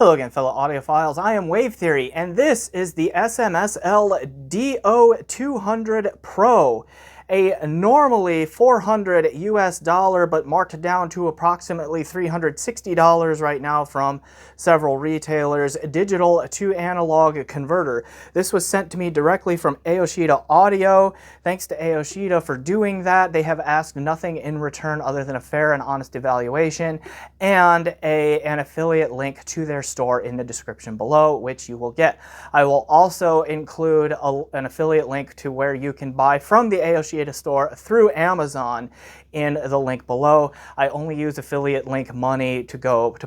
Hello again, fellow audiophiles. I am Wave Theory, and this is the SMSL DO200 Pro, a normally $400 US but marked down to approximately $360 right now from several retailers, digital to analog converter. This was sent to me directly from Aoshida Audio. Thanks to Aoshida for doing that. They have asked nothing in return other than a fair and honest evaluation and an affiliate link to their store in the description below, which you will get. I will also include an affiliate link to where you can buy from the Aoshida store through Amazon in the link below. I only use affiliate link money to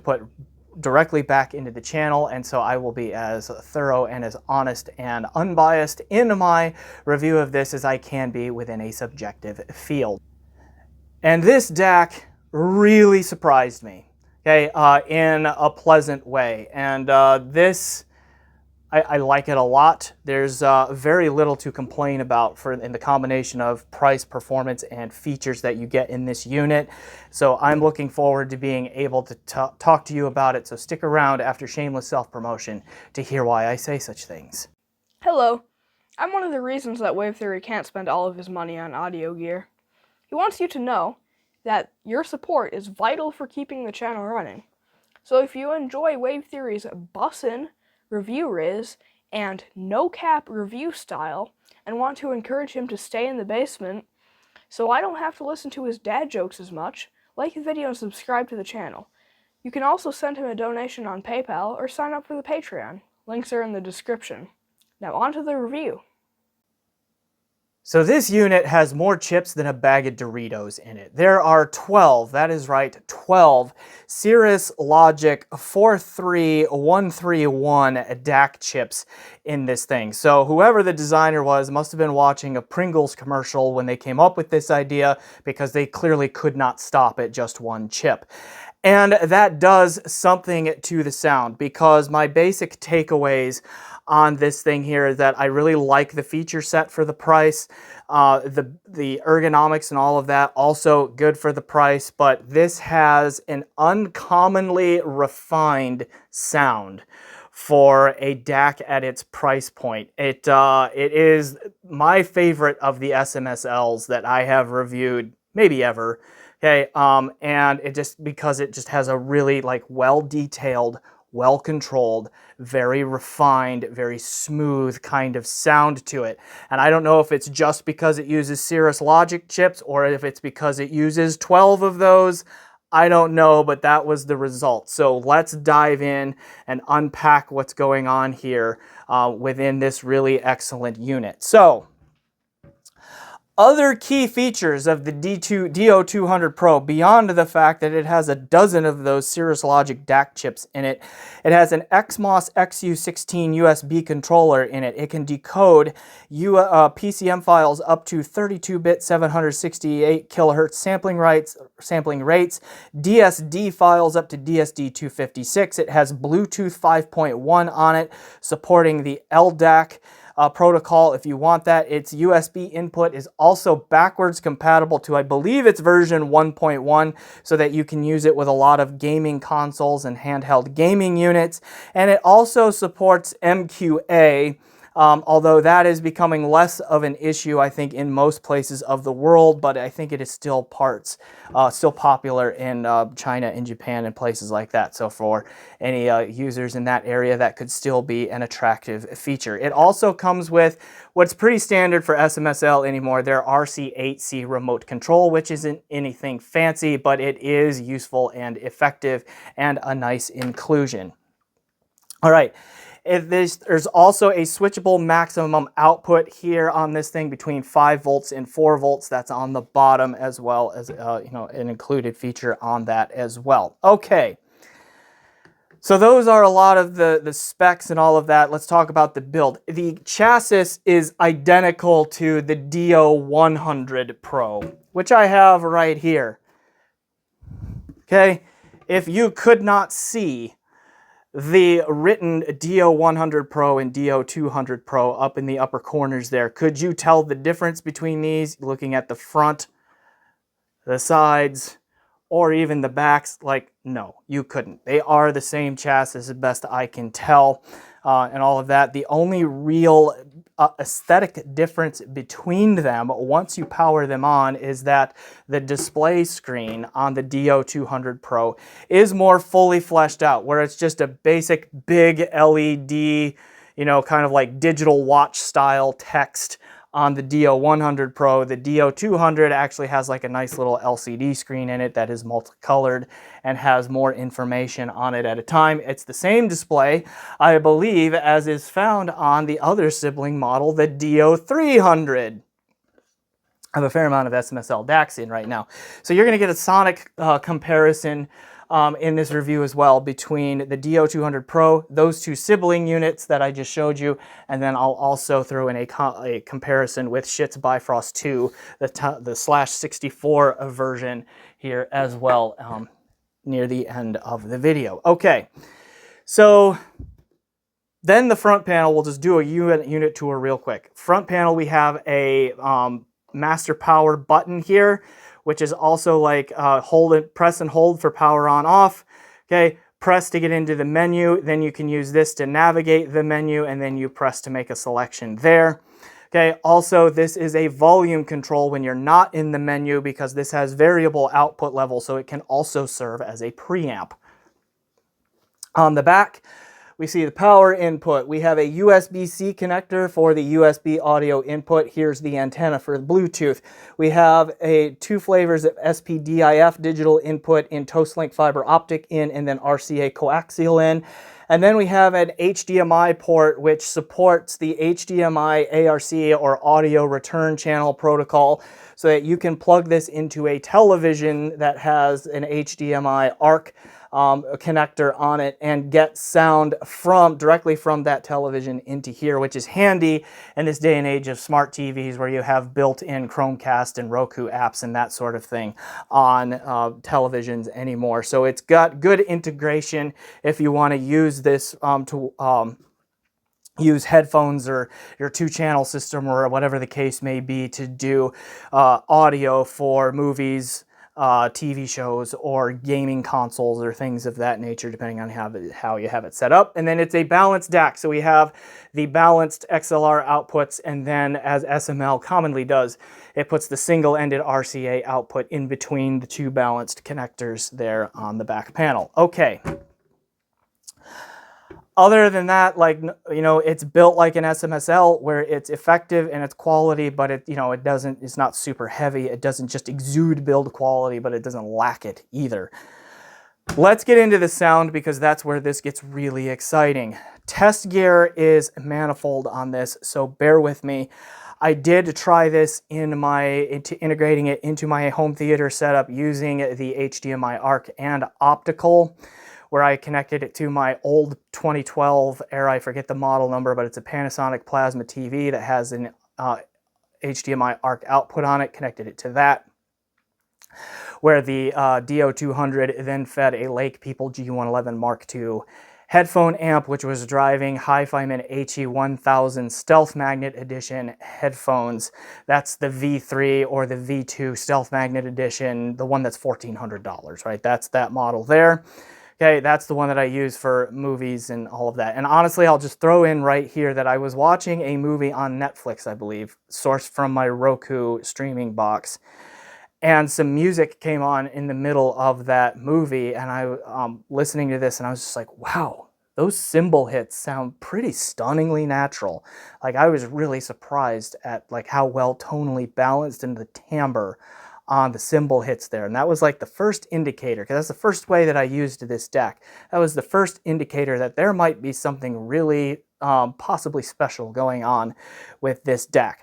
put directly back into the channel, and so I will be as thorough and as honest and unbiased in my review of this as I can be within a subjective field. And this DAC really surprised me, okay, in a pleasant way. And I like it a lot. There's very little to complain about in the combination of price, performance, and features that you get in this unit. So I'm looking forward to being able to talk to you about it. So stick around after shameless self-promotion to hear why I say such things. Hello. I'm one of the reasons that Wave Theory can't spend all of his money on audio gear. He wants you to know that your support is vital for keeping the channel running. So if you enjoy Wave Theory's bussin' review riz and no cap review style and want to encourage him to stay in the basement so I don't have to listen to his dad jokes as much, like the video and subscribe to the channel. You can also send him a donation on PayPal or sign up for the Patreon. Links are in the description. Now on to the review. So this unit has more chips than a bag of Doritos in it. There are 12, that is right, 12 Cirrus Logic 43131 DAC chips in this thing. So whoever the designer was must have been watching a Pringles commercial when they came up with this idea, because they clearly could not stop at just one chip. And that does something to the sound, because my basic takeaways on this thing here is that I really like the feature set for the price. The ergonomics and all of that, also good for the price, but this has an uncommonly refined sound for a DAC at its price point. It is my favorite of the SMSLs that I have reviewed, maybe ever. Okay, and it just, because it just has a really well-detailed, well-controlled, very refined, very smooth kind of sound to it. And I don't know if it's just because it uses Cirrus Logic chips or if it's because it uses 12 of those. I don't know, but that was the result. So let's dive in and unpack what's going on here within this really excellent unit. So, other key features of the DO200 Pro, beyond the fact that it has a dozen of those Cirrus Logic DAC chips in it, it has an XMOS XU16 USB controller in it. It can decode PCM files up to 32-bit 768 kilohertz sampling rates, DSD files up to DSD 256. It has Bluetooth 5.1 on it, supporting the LDAC protocol if you want that. Its USB input is also backwards compatible to, I believe it's version 1.1, so that you can use it with a lot of gaming consoles and handheld gaming units. And it also supports MQA, although that is becoming less of an issue, I think, in most places of the world, but I think it is still popular in China and Japan and places like that. So for any users in that area, that could still be an attractive feature. It also comes with what's pretty standard for SMSL anymore, their RC8C remote control, which isn't anything fancy, but it is useful and effective and a nice inclusion. All right. There's also a switchable maximum output here on this thing between 5 volts and 4 volts. That's on the bottom, as well as an included feature on that as well. Okay, so those are a lot of the specs and all of that. Let's talk about the build. The chassis is identical to the DO100 Pro, which I have right here. Okay, if you could not see the written DO100 Pro and DO200 Pro up in the upper corners there, could you tell the difference between these looking at the front, the sides, or even the backs, like, no, you couldn't. They are the same chassis as best I can tell, and all of that. The only real aesthetic difference between them, once you power them on, is that the display screen on the DO200 Pro is more fully fleshed out, where it's just a basic big LED, you know, kind of like digital watch style text. On the DO100 Pro, the DO200 actually has like a nice little LCD screen in it that is multicolored and has more information on it at a time. It's the same display, I believe, as is found on the other sibling model, the DO300. I have a fair amount of SMSL DACs in right now. So you're going to get a sonic comparison in this review as well between the DO200 Pro, those two sibling units that I just showed you, and then I'll also throw in a comparison with Schiit Bifrost 2, the /64 version here as well, near the end of the video. Okay, so then the front panel, we'll just do a unit tour real quick. Front panel, we have a master power button here, which is also like press and hold for power on off. Okay, press to get into the menu, then you can use this to navigate the menu, and then you press to make a selection there. Okay, also this is a volume control when you're not in the menu, because this has variable output level, so it can also serve as a preamp. On the back, we see the power input. We have a USB-C connector for the USB audio input. Here's the antenna for the Bluetooth. We have two flavors of SPDIF digital input in Toast-Link fiber optic in, and then RCA coaxial in. And then we have an HDMI port which supports the HDMI ARC, or audio return channel protocol, so that you can plug this into a television that has an HDMI ARC connector on it and get sound directly from that television into here, which is handy in this day and age of smart TVs where you have built-in Chromecast and Roku apps and that sort of thing on televisions anymore. So it's got good integration if you want to use this use headphones or your two-channel system or whatever the case may be to do audio for movies, TV shows, or gaming consoles, or things of that nature, depending on how you have it set up. And then it's a balanced DAC, so we have the balanced XLR outputs, and then, as SML commonly does, it puts the single-ended RCA output in between the two balanced connectors there on the back panel. Okay. Other than that, like, you know, it's built like an SMSL, where it's effective and it's quality, but it's not super heavy. It doesn't just exude build quality, but it doesn't lack it either. Let's get into the sound, because that's where this gets really exciting. Test gear is manifold on this, so bear with me. I did try this integrating it into my home theater setup using the HDMI ARC and optical, where I connected it to my old 2012 era, I forget the model number, but it's a Panasonic plasma TV that has an HDMI ARC output on it, connected it to that, where the DO200 then fed a Lake People G111 Mark II headphone amp, which was driving HiFiMan HE1000 Stealth Magnet Edition headphones. That's the V3 or the V2 Stealth Magnet Edition, the one that's $1,400, right? That's that model there. Okay, that's the one that I use for movies and all of that. And honestly, I'll just throw in right here that I was watching a movie on Netflix, I believe, sourced from my Roku streaming box. And some music came on in the middle of that movie, and I listening to this, and I was just like, wow, those cymbal hits sound pretty stunningly natural. Like, I was really surprised at like how well tonally balanced and the timbre on the cymbal hits there. And that was like the first indicator, because that's the first way that I used this DAC. That was the first indicator that there might be something really possibly special going on with this DAC.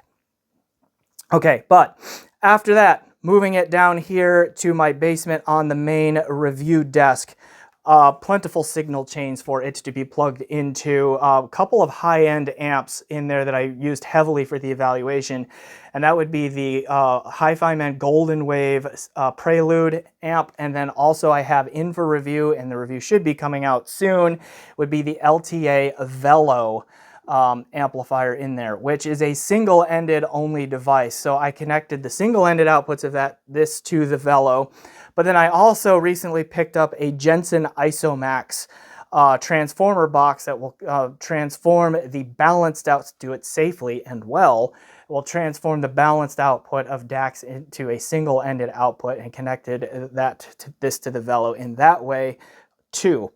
Okay, but after that, moving it down here to my basement on the main review desk, plentiful signal chains for it to be plugged into, a couple of high-end amps in there that I used heavily for the evaluation, and that would be the HiFiMan Golden Wave Prelude amp, and then also I have in for review, and the review should be coming out soon, would be the LTA Velo amplifier in there, which is a single-ended only device. So I connected the single-ended outputs of this to the Velo, But then I also recently picked up a Jensen ISOMAX transformer box that will transform the balanced out, do it safely and well, will transform the balanced output of DACs into a single-ended output and connected this to the Velo in that way too.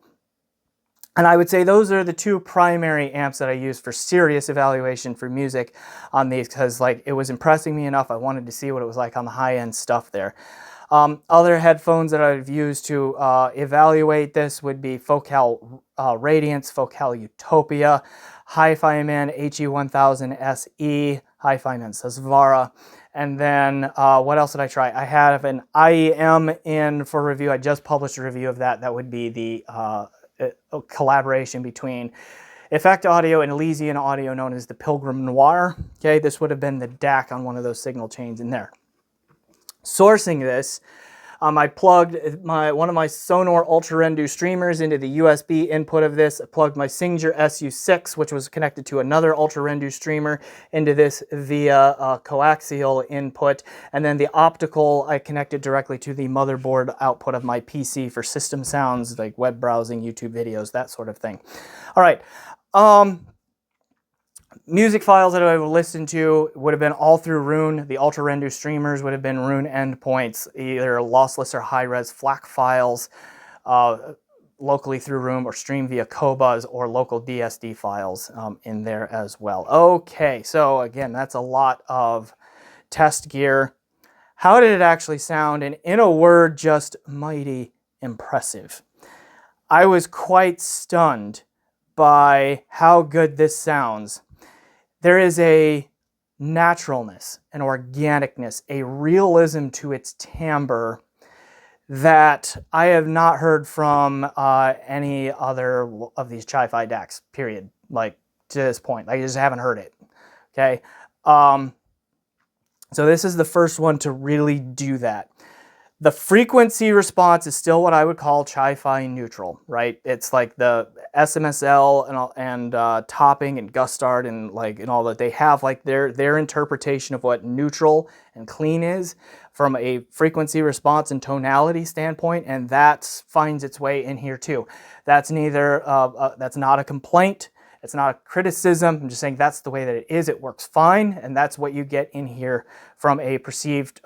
And I would say those are the two primary amps that I use for serious evaluation for music on these, because like it was impressing me enough. I wanted to see what it was like on the high-end stuff there. Other headphones that I've used to evaluate this would be Focal Radiance, Focal Utopia, Hi-Fi Man HE1000 SE, Hi-Fi Man Sasvara, and then what else did I try? I have an IEM in for review. I just published a review of that. That would be the collaboration between Effect Audio and Elysian Audio, known as the Pilgrim Noir. Okay, this would have been the DAC on one of those signal chains in there. Sourcing this, I plugged one of my Sonor Ultra Rendu streamers into the USB input of this. I plugged my Singer SU6, which was connected to another Ultra Rendu streamer, into this via coaxial input. And then the optical, I connected directly to the motherboard output of my PC for system sounds, like web browsing, YouTube videos, that sort of thing. All right. Music files that I would listen to would have been all through Roon. The Ultra Rendu streamers would have been Roon endpoints, either lossless or high-res FLAC files locally through Roon, or stream via Qobuz or local DSD files in there as well. Okay, so again, that's a lot of test gear. How did it actually sound? And in a word, just mighty impressive. I was quite stunned by how good this sounds. There is a naturalness, an organicness, a realism to its timbre that I have not heard from any other of these Chi-Fi DACs, period. Like, to this point, I just haven't heard it, okay? So this is the first one to really do that. The frequency response is still what I would call Chi-Fi neutral, right? It's like the SMSL and Topping and Gustard and all that. They have like their interpretation of what neutral and clean is from a frequency response and tonality standpoint, and that finds its way in here too. That's neither that's not a complaint. It's not a criticism. I'm just saying that's the way that it is. It works fine, and that's what you get in here from a perceived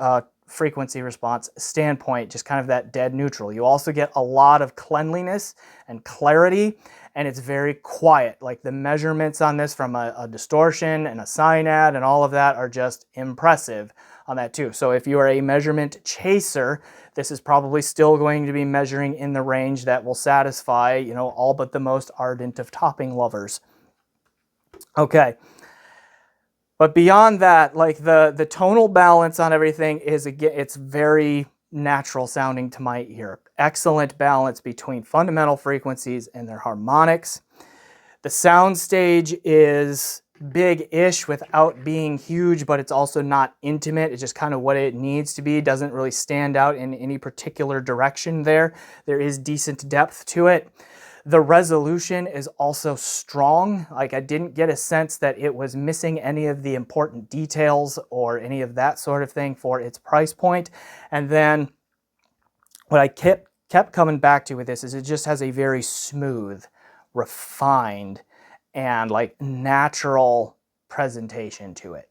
frequency response standpoint, just kind of that dead neutral. You also get a lot of cleanliness and clarity, and it's very quiet. Like the measurements on this from a distortion and a synad and all of that are just impressive on that too. So if you are a measurement chaser, this is probably still going to be measuring in the range that will satisfy, you know, all but the most ardent of topping lovers. Okay. But beyond that, like the tonal balance on everything is, again, it's very natural sounding to my ear. Excellent balance between fundamental frequencies and their harmonics. The sound stage is big-ish without being huge, but it's also not intimate. It's just kind of what it needs to be. It doesn't really stand out in any particular direction there. There is decent depth to it. The resolution is also strong. Like I didn't get a sense that it was missing any of the important details or any of that sort of thing for its price point. And then what I kept coming back to with this is it just has a very smooth, refined, and like natural presentation to it.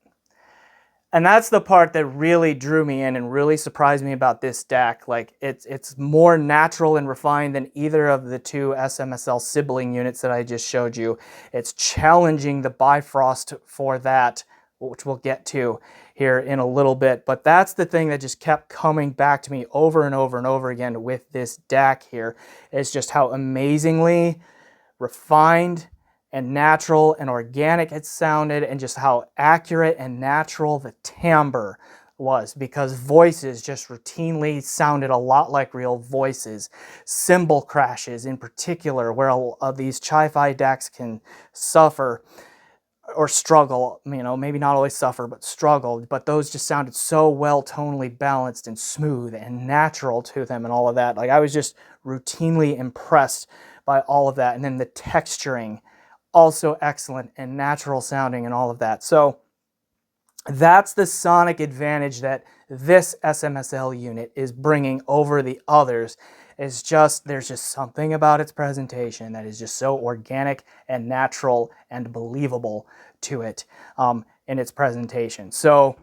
And that's the part that really drew me in and really surprised me about this DAC. Like it's more natural and refined than either of the two SMSL sibling units that I just showed you. It's challenging the Bifrost for that, which we'll get to here in a little bit. But that's the thing that just kept coming back to me over and over and over again with this DAC here, is just how amazingly refined and natural and organic it sounded, and just how accurate and natural the timbre was, because voices just routinely sounded a lot like real voices. Cymbal crashes in particular, where these Chi-Fi DACs can suffer or struggle, you know, maybe not always suffer, but struggle, but those just sounded so well tonally balanced and smooth and natural to them and all of that. Like I was just routinely impressed by all of that. And then the texturing, also excellent and natural sounding and all of that. So That's the sonic advantage that this SMSL unit is bringing over the others. It's just, there's just something about its presentation that is just so organic and natural and believable to it in its presentation. So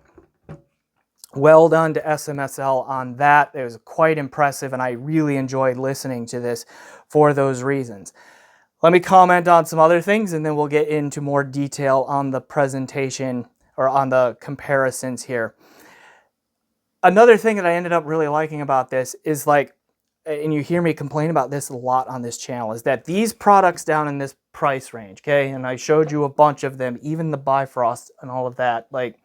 well done to SMSL on that. It was quite impressive, and I really enjoyed listening to this for those reasons. Let me comment on some other things, and then we'll get into more detail on the presentation or on the comparisons here. Another thing that I ended up really liking about this is, like, and you hear me complain about this a lot on this channel, is that these products down in this price range, okay, and I showed you a bunch of them, even the Bifrost and all of that, like,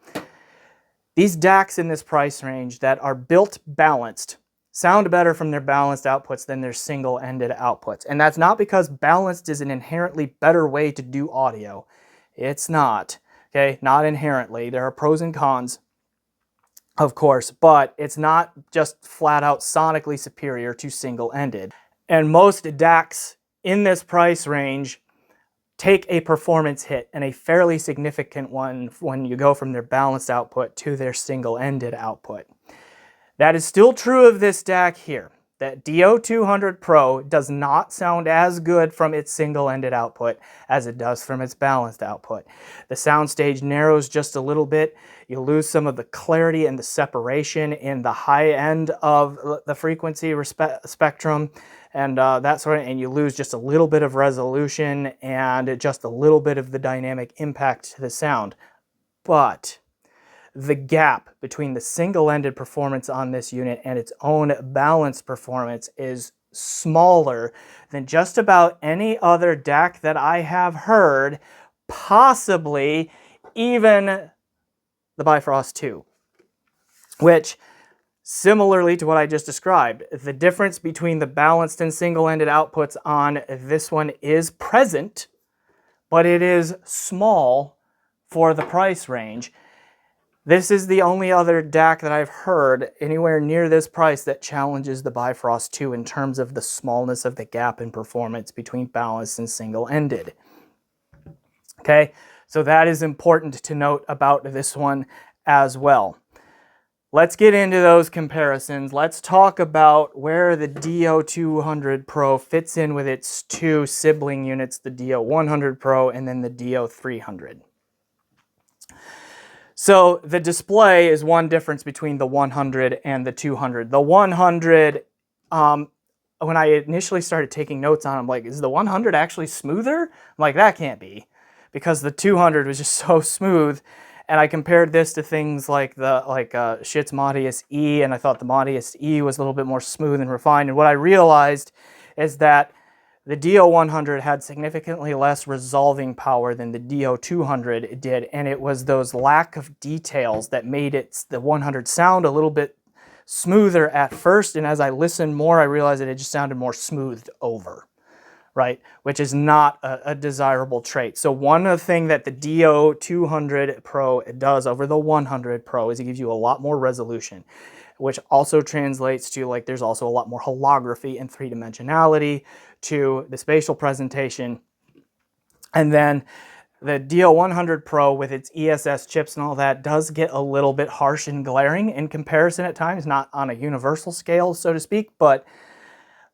these DACs in this price range that are built balanced sound better from their balanced outputs than their single-ended outputs. And that's not because balanced is an inherently better way to do audio. It's not, okay? Not inherently. There are pros and cons, of course, but it's not just flat out sonically superior to single-ended. And most DACs in this price range take a performance hit, and a fairly significant one, when you go from their balanced output to their single-ended output. That is still true of this DAC here. That DO200 Pro does not sound as good from its single-ended output as it does from its balanced output. The soundstage narrows just a little bit. You lose some of the clarity and the separation in the high end of the frequency spectrum and that sort of, and you lose just a little bit of resolution and just a little bit of the dynamic impact to the sound. But the gap between the single-ended performance on this unit and its own balanced performance is smaller than just about any other DAC that I have heard, possibly even the Bifrost 2, which, similarly to what I just described, the difference between the balanced and single-ended outputs on this one is present, but it is small for the price range. This is the only other DAC that I've heard anywhere near this price that challenges the Bifrost 2 in terms of the smallness of the gap in performance between balanced and single-ended. Okay, so that is important to note about this one as well. Let's get into those comparisons. Let's talk about where the DO200 Pro fits in with its two sibling units, the DO100 Pro and then the DO300. So the display is one difference between the 100 and the 200. The 100, when I initially started taking notes on it, I'm like, is the 100 actually smoother? I'm like, that can't be, because the 200 was just so smooth. And I compared this to things like Schiit's Modius E, and I thought the Modius E was a little bit more smooth and refined. And what I realized is that the DO100 had significantly less resolving power than the DO200 did, and it was those lack of details that made the 100 sound a little bit smoother at first, and as I listened more, I realized that it just sounded more smoothed over, right? Which is not a desirable trait. So one of the things that the DO200 Pro does over the 100 Pro is it gives you a lot more resolution, which also translates to, like, there's also a lot more holography and three-dimensionality to the spatial presentation. And then the DO100 Pro with its ESS chips and all that does get a little bit harsh and glaring in comparison at times, not on a universal scale, so to speak, but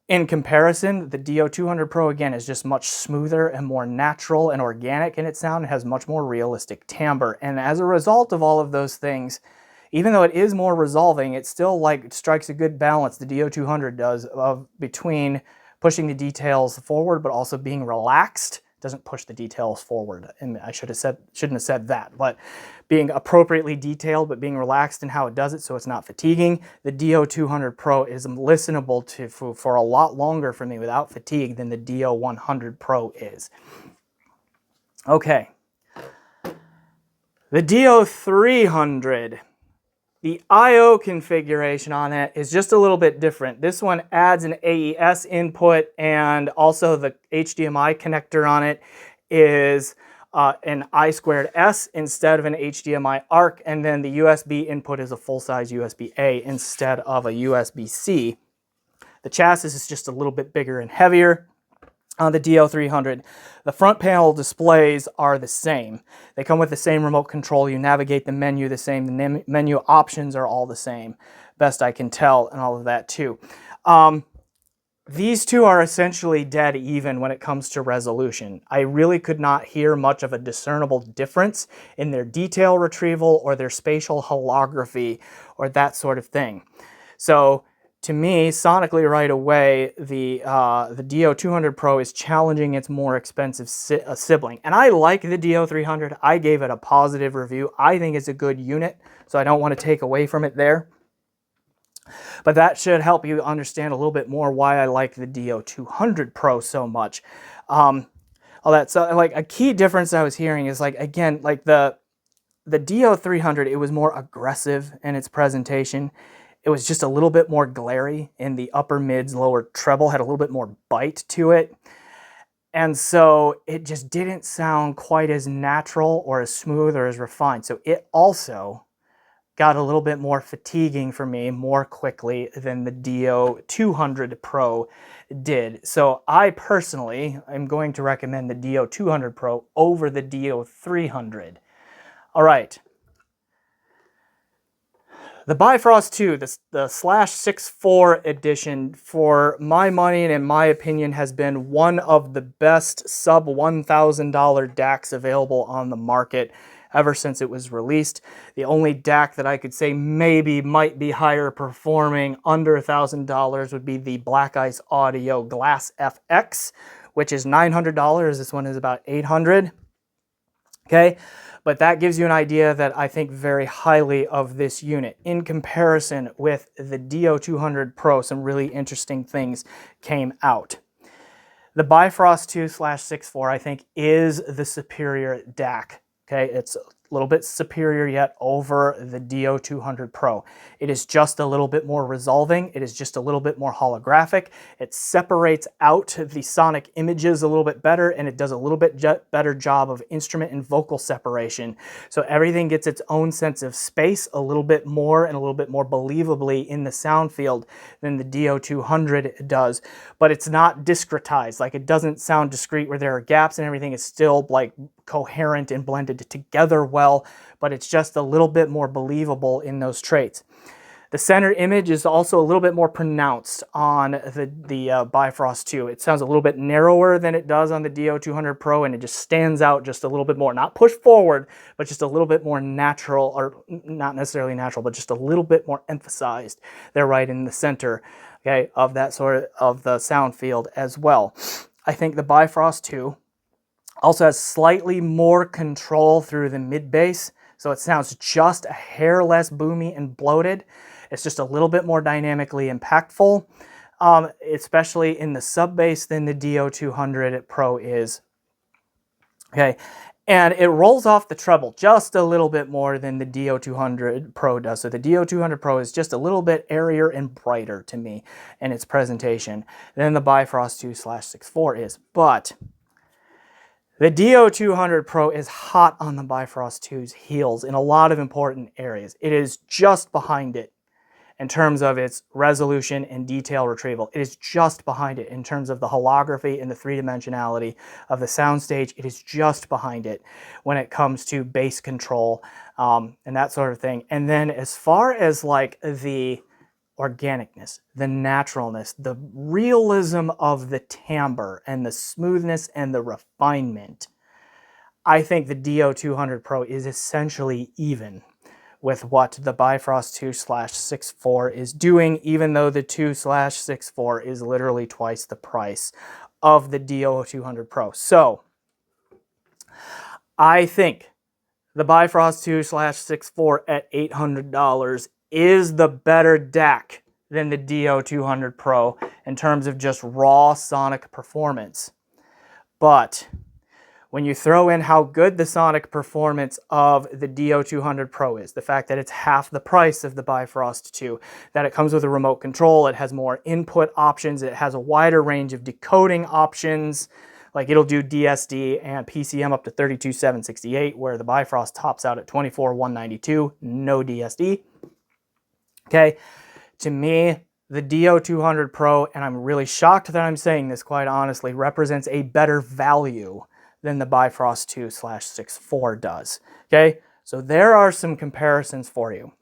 in comparison, the DO200 Pro, again, is just much smoother and more natural and organic in its sound. It has much more realistic timbre. And as a result of all of those things, even though it is more resolving, it still, like, strikes a good balance, the DO200 does, of between pushing the details forward but also being relaxed. It doesn't push the details forward, and I shouldn't have said that, but being appropriately detailed but being relaxed in how it does it so it's not fatiguing. The DO200 Pro is listenable to for a lot longer for me without fatigue than the DO100 Pro is. Okay. The DO300, the I/O configuration on it is just a little bit different. This one adds an AES input, and also the HDMI connector on it is an I2S instead of an HDMI ARC, and then the USB input is a full-size USB-A instead of a USB-C. The chassis is just a little bit bigger and heavier. On the DO300, the front panel displays are the same. They come with the same remote control. You navigate the menu the same. The menu options are all the same, best I can tell, and all of that too. These two are essentially dead even when it comes to resolution. I really could not hear much of a discernible difference in their detail retrieval or their spatial holography or that sort of thing. So to me, sonically right away, the DO200 Pro is challenging its more expensive sibling. And I like the DO300. I gave it a positive review. I think it's a good unit, so I don't want to take away from it there. But that should help you understand a little bit more why I like the DO200 Pro so much. All that, so like a key difference I was hearing is like, again, like the DO300, it was more aggressive in its presentation. It was just a little bit more glary in the upper mids, lower treble, had a little bit more bite to it. And so it just didn't sound quite as natural or as smooth or as refined. So it also got a little bit more fatiguing for me more quickly than the DO200 Pro did. So I personally am going to recommend the DO200 Pro over the DO300. All right. The Bifrost 2, the /6.4 edition, for my money and in my opinion, has been one of the best sub $1,000 DACs available on the market ever since it was released. The only DAC that I could say maybe might be higher performing under $1,000 would be the Black Ice Audio Glass FX, which is $900. This one is about $800. Okay, but that gives you an idea that I think very highly of this unit. In comparison with the DO200 Pro, some really interesting things came out. The Bifrost 2 /6.4 I think is the superior DAC. Okay, it's a little bit superior yet over the DO200 Pro. It is just a little bit more resolving. It is just a little bit more holographic. It separates out the sonic images a little bit better, and it does a little bit better job of instrument and vocal separation. So everything gets its own sense of space a little bit more and a little bit more believably in the sound field than the DO200 does. But it's not discretized. Like, it doesn't sound discrete where there are gaps and everything is still like coherent and blended together well, but it's just a little bit more believable in those traits. The center image is also a little bit more pronounced on the Bifrost 2. It sounds a little bit narrower than it does on the DO200 Pro, and it just stands out just a little bit more. Not pushed forward, but just a little bit more natural, or not necessarily natural, but just a little bit more emphasized. They're right in the center, okay, of that sort of the sound field as well. I think the Bifrost 2 also has slightly more control through the mid bass, so it sounds just a hair less boomy and bloated. It's just a little bit more dynamically impactful, especially in the sub bass than the DO200 Pro is. Okay, and it rolls off the treble just a little bit more than the DO200 Pro does. So the DO200 Pro is just a little bit airier and brighter to me in its presentation than the Bifrost 2 /6.4 is. But the DO200 Pro is hot on the Bifrost 2's heels in a lot of important areas. It is just behind it in terms of its resolution and detail retrieval. It is just behind it in terms of the holography and the three-dimensionality of the soundstage. It is just behind it when it comes to bass control and that sort of thing. And then as far as like the organicness, the naturalness, the realism of the timbre and the smoothness and the refinement, I think the DO200 Pro is essentially even with what the Bifrost 2 /6.4 is doing, even though the 2 /6.4 is literally twice the price of the DO200 Pro. So I think the Bifrost 2 /6.4 at $800 is the better DAC than the DO200 Pro in terms of just raw sonic performance. But when you throw in how good the sonic performance of the DO200 Pro is, the fact that it's half the price of the Bifrost 2, that it comes with a remote control, it has more input options, it has a wider range of decoding options, like it'll do DSD and PCM up to 32,768, where the Bifrost tops out at 24,192, no DSD. Okay, to me, the DO200 Pro, and I'm really shocked that I'm saying this quite honestly, represents a better value than the Bifrost 2/64 does. Okay, so there are some comparisons for you.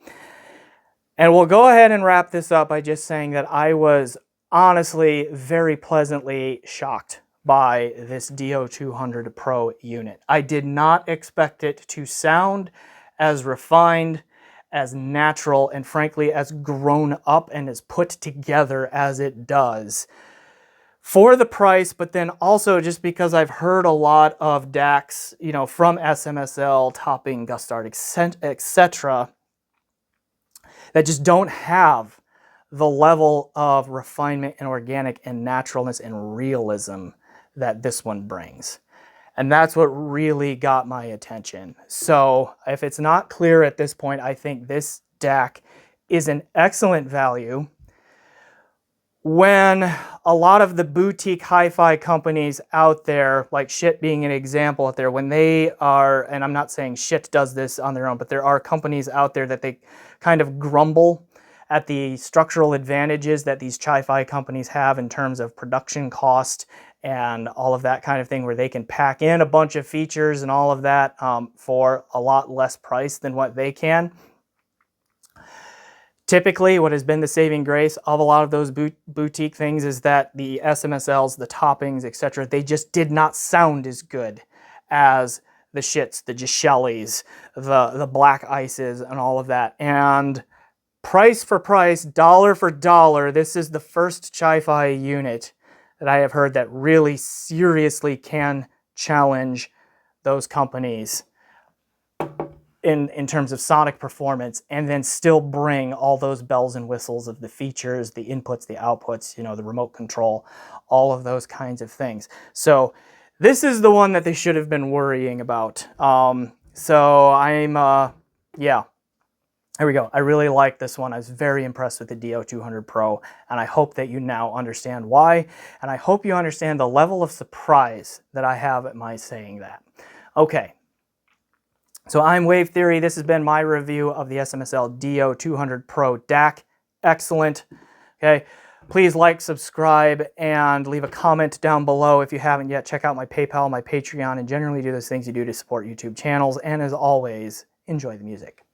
And we'll go ahead and wrap this up by just saying that I was honestly very pleasantly shocked by this DO200 Pro unit. I did not expect it to sound as refined, as natural, and frankly as grown up and as put together as it does for the price, but then also just because I've heard a lot of DACs, you know, from SMSL, Topping, Gustard, etc., that just don't have the level of refinement and organic and naturalness and realism that this one brings. And that's what really got my attention. So if it's not clear at this point, I think this DAC is an excellent value. When a lot of the boutique hi-fi companies out there, like Schiit being an example out there, when they are, and I'm not saying Schiit does this on their own, but there are companies out there that they kind of grumble at the structural advantages that these hi-fi companies have in terms of production cost and all of that kind of thing, where they can pack in a bunch of features and all of that for a lot less price than what they can. Typically, what has been the saving grace of a lot of those boutique things is that the SMSLs, the toppings, etc., they just did not sound as good as the Schiits, the Gishellis, the Black Ices, and all of that. And price for price, dollar for dollar, this is the first Chi-Fi unit that I have heard that really seriously can challenge those companies in terms of sonic performance, and then still bring all those bells and whistles of the features, the inputs, the outputs, you know, the remote control, all of those kinds of things. So this is the one that they should have been worrying about. So yeah, there we go. I really like this one. I was very impressed with the DO200 Pro, and I hope that you now understand why, and I hope you understand the level of surprise that I have at my saying that. Okay. So I'm Wave Theory. This has been my review of the SMSL DO200 Pro DAC. Excellent. Okay. Please like, subscribe, and leave a comment down below if you haven't yet. Check out my PayPal, my Patreon, and generally do those things you do to support YouTube channels. And as always, enjoy the music.